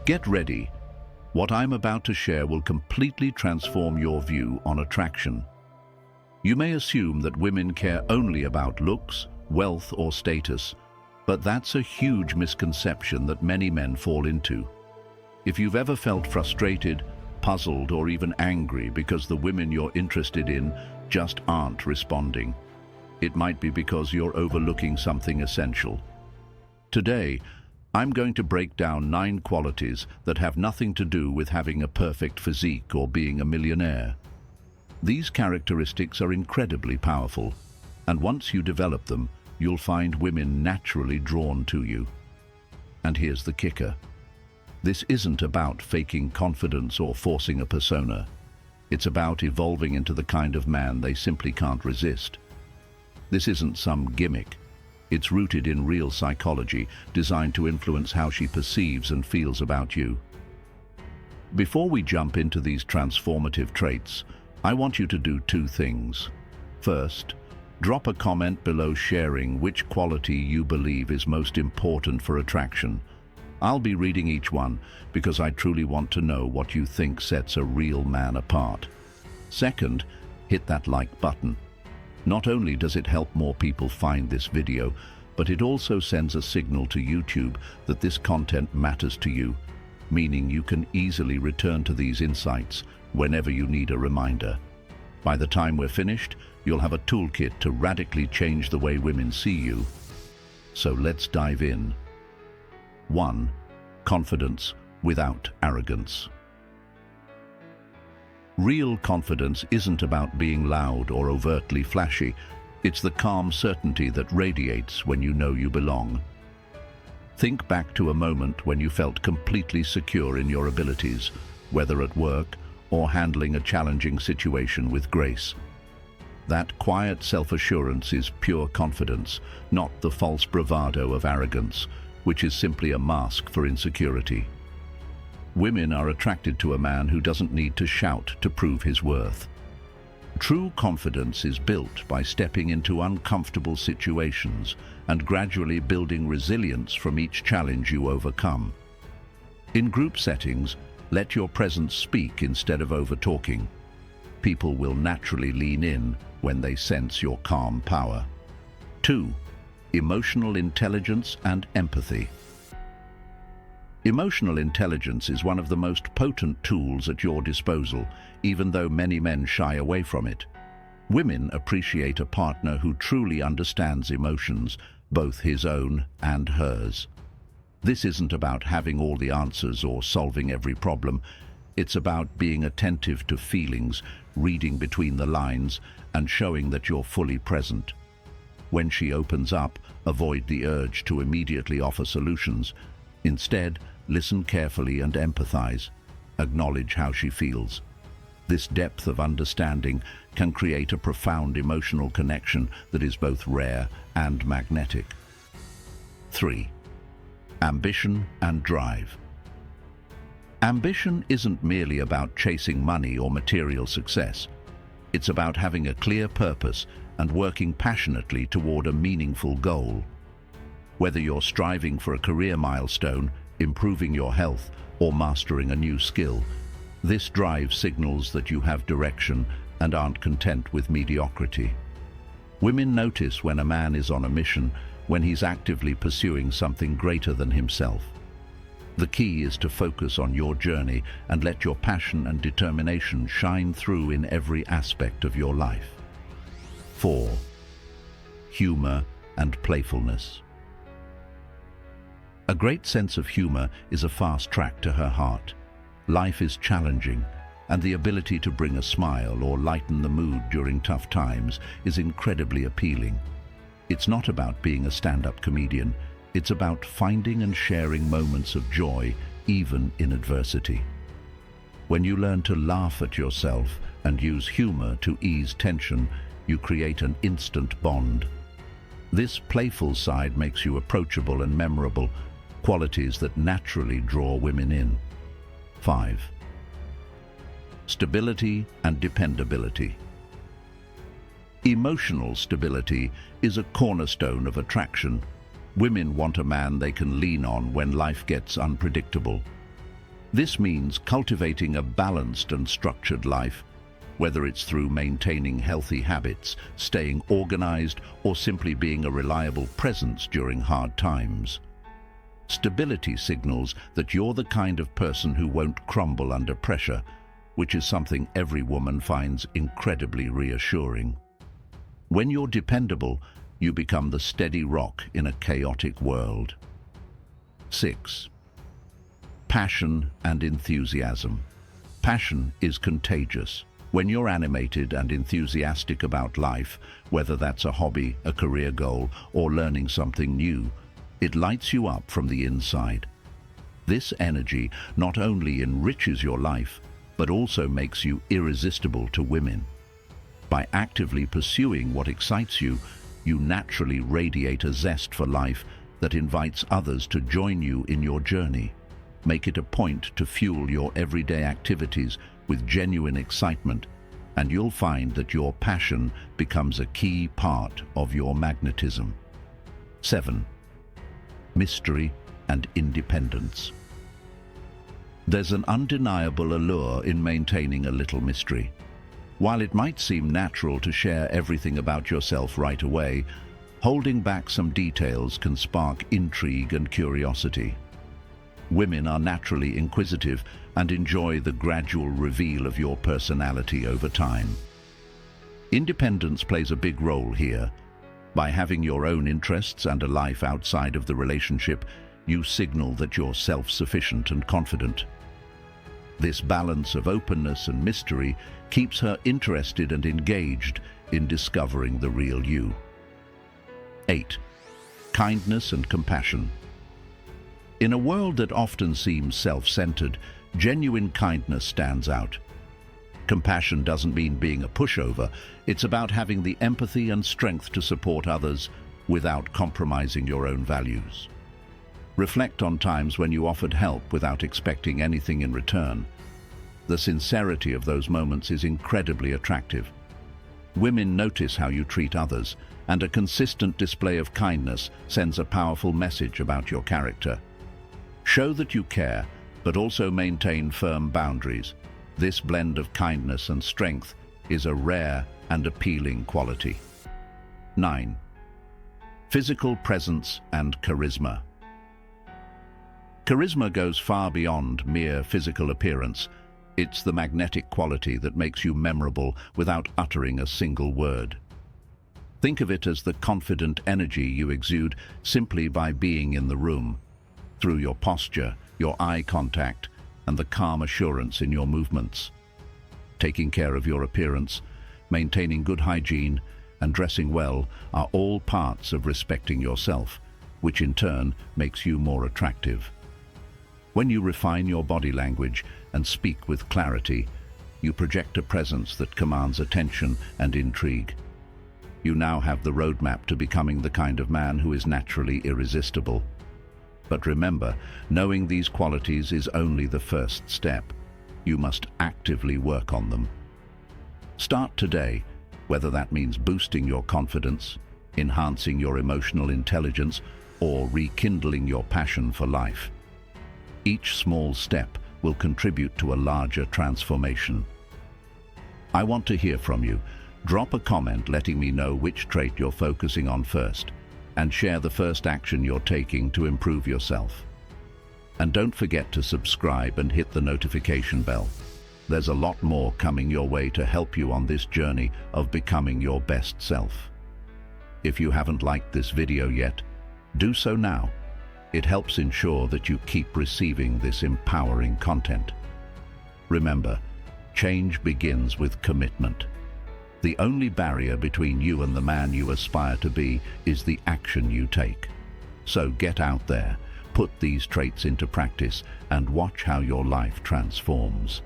Get ready. What I'm about to share will completely transform your view on attraction. You may assume that women care only about looks, wealth, or status, but that's a huge misconception that many men fall into. If you've ever felt frustrated, puzzled, or even angry because the women you're interested in just aren't responding, it might be because you're overlooking something essential. Today, I'm going to break down 9 qualities that have nothing to do with having a perfect physique or being a millionaire. These characteristics are incredibly powerful, and once you develop them, you'll find women naturally drawn to you. And here's the kicker. This isn't about faking confidence or forcing a persona. It's about evolving into the kind of man they simply can't resist. This isn't some gimmick. It's rooted in real psychology, designed to influence how she perceives and feels about you. Before we jump into these transformative traits, I want you to do 2 things. First, drop a comment below sharing which quality you believe is most important for attraction. I'll be reading each one because I truly want to know what you think sets a real man apart. Second, hit that like button. Not only does it help more people find this video, but it also sends a signal to YouTube that this content matters to you, meaning you can easily return to these insights whenever you need a reminder. By the time we're finished, you'll have a toolkit to radically change the way women see you. So let's dive in. 1. Confidence without arrogance. Real confidence isn't about being loud or overtly flashy. It's the calm certainty that radiates when you know you belong. Think back to a moment when you felt completely secure in your abilities, whether at work or handling a challenging situation with grace. That quiet self-assurance is pure confidence, not the false bravado of arrogance, which is simply a mask for insecurity. Women are attracted to a man who doesn't need to shout to prove his worth. True confidence is built by stepping into uncomfortable situations and gradually building resilience from each challenge you overcome. In group settings, let your presence speak instead of over-talking. People will naturally lean in when they sense your calm power. 2. Emotional intelligence and empathy. Emotional intelligence is one of the most potent tools at your disposal, even though many men shy away from it. Women appreciate a partner who truly understands emotions, both his own and hers. This isn't about having all the answers or solving every problem. It's about being attentive to feelings, reading between the lines, and showing that you're fully present. When she opens up, avoid the urge to immediately offer solutions. Instead, listen carefully and empathize. Acknowledge how she feels. This depth of understanding can create a profound emotional connection that is both rare and magnetic. 3. Ambition and drive. Ambition isn't merely about chasing money or material success. It's about having a clear purpose and working passionately toward a meaningful goal. Whether you're striving for a career milestone, improving your health, or mastering a new skill, this drive signals that you have direction and aren't content with mediocrity. Women notice when a man is on a mission, when he's actively pursuing something greater than himself. The key is to focus on your journey and let your passion and determination shine through in every aspect of your life. 4. Humor and playfulness. A great sense of humor is a fast track to her heart. Life is challenging, and the ability to bring a smile or lighten the mood during tough times is incredibly appealing. It's not about being a stand-up comedian. It's about finding and sharing moments of joy, even in adversity. When you learn to laugh at yourself and use humor to ease tension, you create an instant bond. This playful side makes you approachable and memorable, qualities that naturally draw women in. 5. Stability and dependability. Emotional stability is a cornerstone of attraction. Women want a man they can lean on when life gets unpredictable. This means cultivating a balanced and structured life, whether it's through maintaining healthy habits, staying organized, or simply being a reliable presence during hard times. Stability signals that you're the kind of person who won't crumble under pressure, which is something every woman finds incredibly reassuring. When you're dependable, you become the steady rock in a chaotic world. 6. Passion and enthusiasm. Passion is contagious. When you're animated and enthusiastic about life, whether that's a hobby, a career goal, or learning something new, it lights you up from the inside. This energy not only enriches your life, but also makes you irresistible to women. By actively pursuing what excites you, you naturally radiate a zest for life that invites others to join you in your journey. Make it a point to fuel your everyday activities with genuine excitement, and you'll find that your passion becomes a key part of your magnetism. 7. Mystery and independence. There's an undeniable allure in maintaining a little mystery. While it might seem natural to share everything about yourself right away, holding back some details can spark intrigue and curiosity. Women are naturally inquisitive and enjoy the gradual reveal of your personality over time. Independence plays a big role here. By having your own interests and a life outside of the relationship, you signal that you're self-sufficient and confident. This balance of openness and mystery keeps her interested and engaged in discovering the real you. 8. Kindness and compassion. In a world that often seems self-centered, genuine kindness stands out. Compassion doesn't mean being a pushover. It's about having the empathy and strength to support others without compromising your own values. Reflect on times when you offered help without expecting anything in return. The sincerity of those moments is incredibly attractive. Women notice how you treat others, and a consistent display of kindness sends a powerful message about your character. Show that you care, but also maintain firm boundaries. This blend of kindness and strength is a rare and appealing quality. 9. Physical presence and charisma. Charisma goes far beyond mere physical appearance. It's the magnetic quality that makes you memorable without uttering a single word. Think of it as the confident energy you exude simply by being in the room, through your posture, your eye contact, and the calm assurance in your movements. Taking care of your appearance, maintaining good hygiene, and dressing well are all parts of respecting yourself, which in turn makes you more attractive. When you refine your body language and speak with clarity, you project a presence that commands attention and intrigue. You now have the roadmap to becoming the kind of man who is naturally irresistible. But remember, knowing these qualities is only the first step. You must actively work on them. Start today, whether that means boosting your confidence, enhancing your emotional intelligence, or rekindling your passion for life. Each small step will contribute to a larger transformation. I want to hear from you. Drop a comment letting me know which trait you're focusing on first, and share the first action you're taking to improve yourself. And don't forget to subscribe and hit the notification bell. There's a lot more coming your way to help you on this journey of becoming your best self. If you haven't liked this video yet, do so now. It helps ensure that you keep receiving this empowering content. Remember, change begins with commitment. The only barrier between you and the man you aspire to be is the action you take. So get out there, put these traits into practice, and watch how your life transforms.